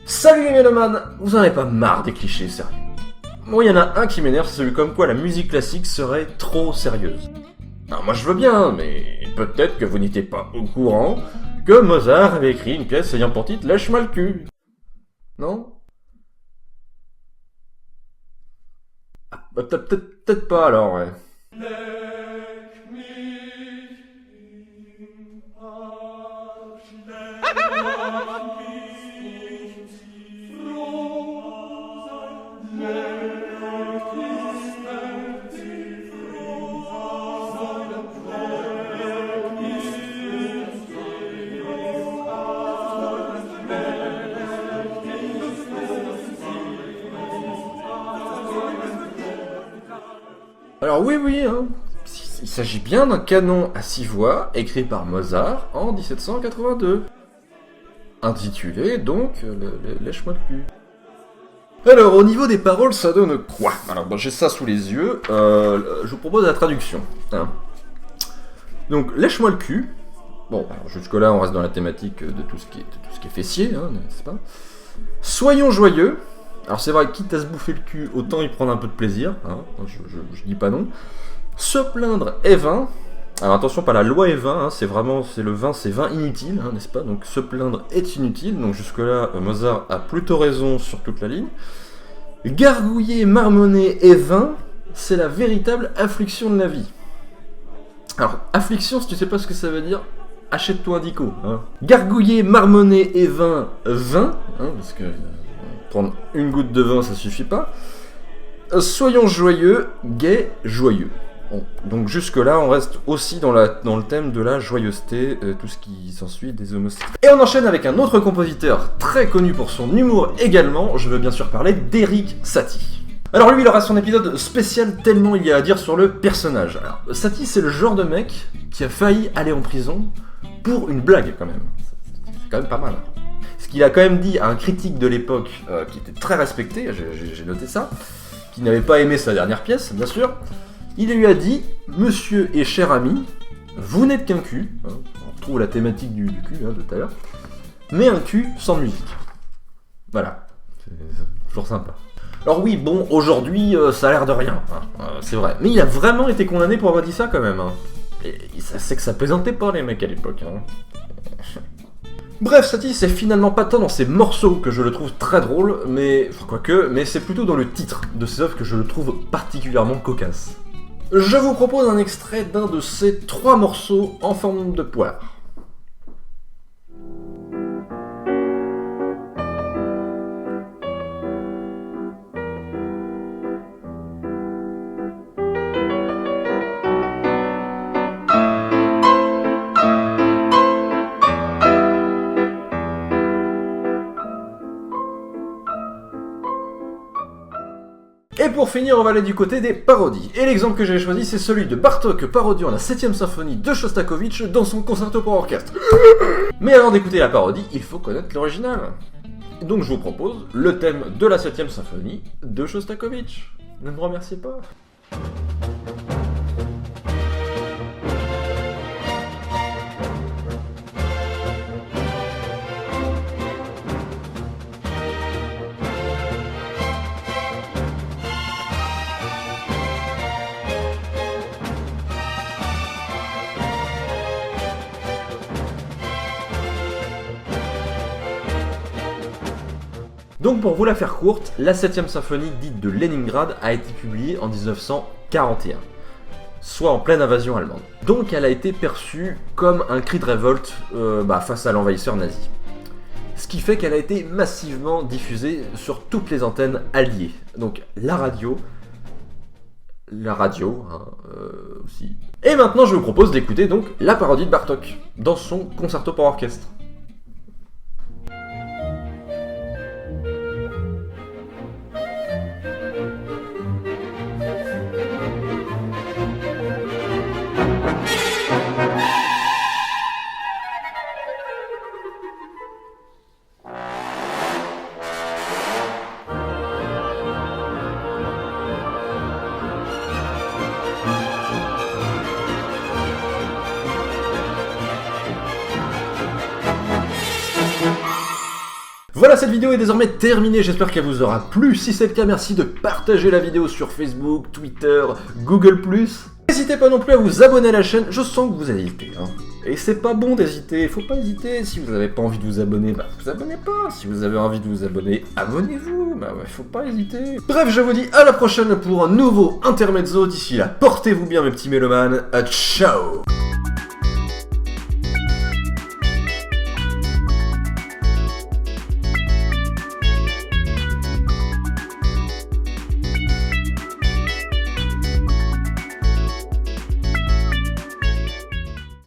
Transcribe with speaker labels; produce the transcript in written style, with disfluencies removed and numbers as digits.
Speaker 1: Salut les mélomanes, vous en avez pas marre des clichés sérieux? Moi, il y en a un qui m'énerve, c'est celui comme quoi la musique classique serait trop sérieuse. Alors moi je veux bien, mais peut-être que vous n'étiez pas au courant que Mozart avait écrit une pièce ayant pour titre Lèche-moi le cul. Non? Peut-être pas alors, ouais. Alors oui, hein. Il s'agit bien d'un canon à 6 voix, écrit par Mozart en 1782. Intitulé donc Lèche-moi le cul. Alors au niveau des paroles, ça donne quoi? Alors j'ai ça sous les yeux, je vous propose la traduction. Hein. Donc Lèche-moi le cul. Bon, alors jusque là on reste dans la thématique de tout ce qui est fessier, hein, n'est-ce pas? Soyons joyeux. Alors c'est vrai, quitte à se bouffer le cul, autant y prendre un peu de plaisir, hein, je dis pas non. Se plaindre est vain. Alors attention, pas la loi est vain, hein, c'est le vin, c'est vain inutile, hein, n'est-ce pas? Donc se plaindre est inutile, donc jusque là, Mozart a plutôt raison sur toute la ligne. Gargouiller, marmonner est vain, c'est la véritable affliction de la vie. Alors, affliction, si tu sais pas ce que ça veut dire, achète-toi un dico. Hein. Gargouiller, marmonner et vin, hein, parce que prendre une goutte de vin, ça suffit pas. Soyons joyeux, gai, joyeux. Bon, donc jusque-là, on reste aussi dans le thème de la joyeuseté, tout ce qui s'ensuit des homosexuels. Et on enchaîne avec un autre compositeur très connu pour son humour également, je veux bien sûr parler d'Erik Satie. Alors lui, il aura son épisode spécial tellement il y a à dire sur le personnage. Alors, Satie, c'est le genre de mec qui a failli aller en prison pour une blague quand même. C'est quand même pas mal. Ce qu'il a quand même dit à un critique de l'époque qui était très respecté, j'ai noté ça, qui n'avait pas aimé sa dernière pièce, bien sûr. Il lui a dit « Monsieur et cher ami, vous n'êtes qu'un cul, hein, on retrouve la thématique du cul hein, de tout à l'heure, mais un cul sans musique. » Voilà, c'est toujours sympa. Alors oui, bon, aujourd'hui, ça a l'air de rien, hein, c'est vrai. Mais il a vraiment été condamné pour avoir dit ça quand même. Hein. Et c'est que ça plaisantait pas les mecs à l'époque. Hein. Bref, Satie, c'est finalement pas tant dans ses morceaux que je le trouve très drôle, mais c'est plutôt dans le titre de ses œuvres que je le trouve particulièrement cocasse. Je vous propose un extrait d'un de ces 3 morceaux en forme de poire. Et pour finir, on va aller du côté des parodies. Et l'exemple que j'ai choisi, c'est celui de Bartók parodiant la 7ème symphonie de Shostakovich dans son concerto pour orchestre. Mais avant d'écouter la parodie, il faut connaître l'original. Donc je vous propose le thème de la 7ème symphonie de Shostakovich. Ne me remerciez pas. Donc pour vous la faire courte, la 7ème symphonie dite de Leningrad a été publiée en 1941, soit en pleine invasion allemande. Donc elle a été perçue comme un cri de révolte face à l'envahisseur nazi. Ce qui fait qu'elle a été massivement diffusée sur toutes les antennes alliées. Donc la radio aussi. Et maintenant je vous propose d'écouter donc la parodie de Bartók dans son concerto pour orchestre. Voilà, cette vidéo est désormais terminée, j'espère qu'elle vous aura plu. Si c'est le cas, merci de partager la vidéo sur Facebook, Twitter, Google+. N'hésitez pas non plus à vous abonner à la chaîne, je sens que vous hésitez, hein. Et c'est pas bon d'hésiter, faut pas hésiter. Si vous avez pas envie de vous abonner, bah vous abonnez pas. Si vous avez envie de vous abonner, abonnez-vous. Bah ouais, faut pas hésiter. Bref, je vous dis à la prochaine pour un nouveau Intermezzo. D'ici là, portez-vous bien mes petits mélomanes. Ciao.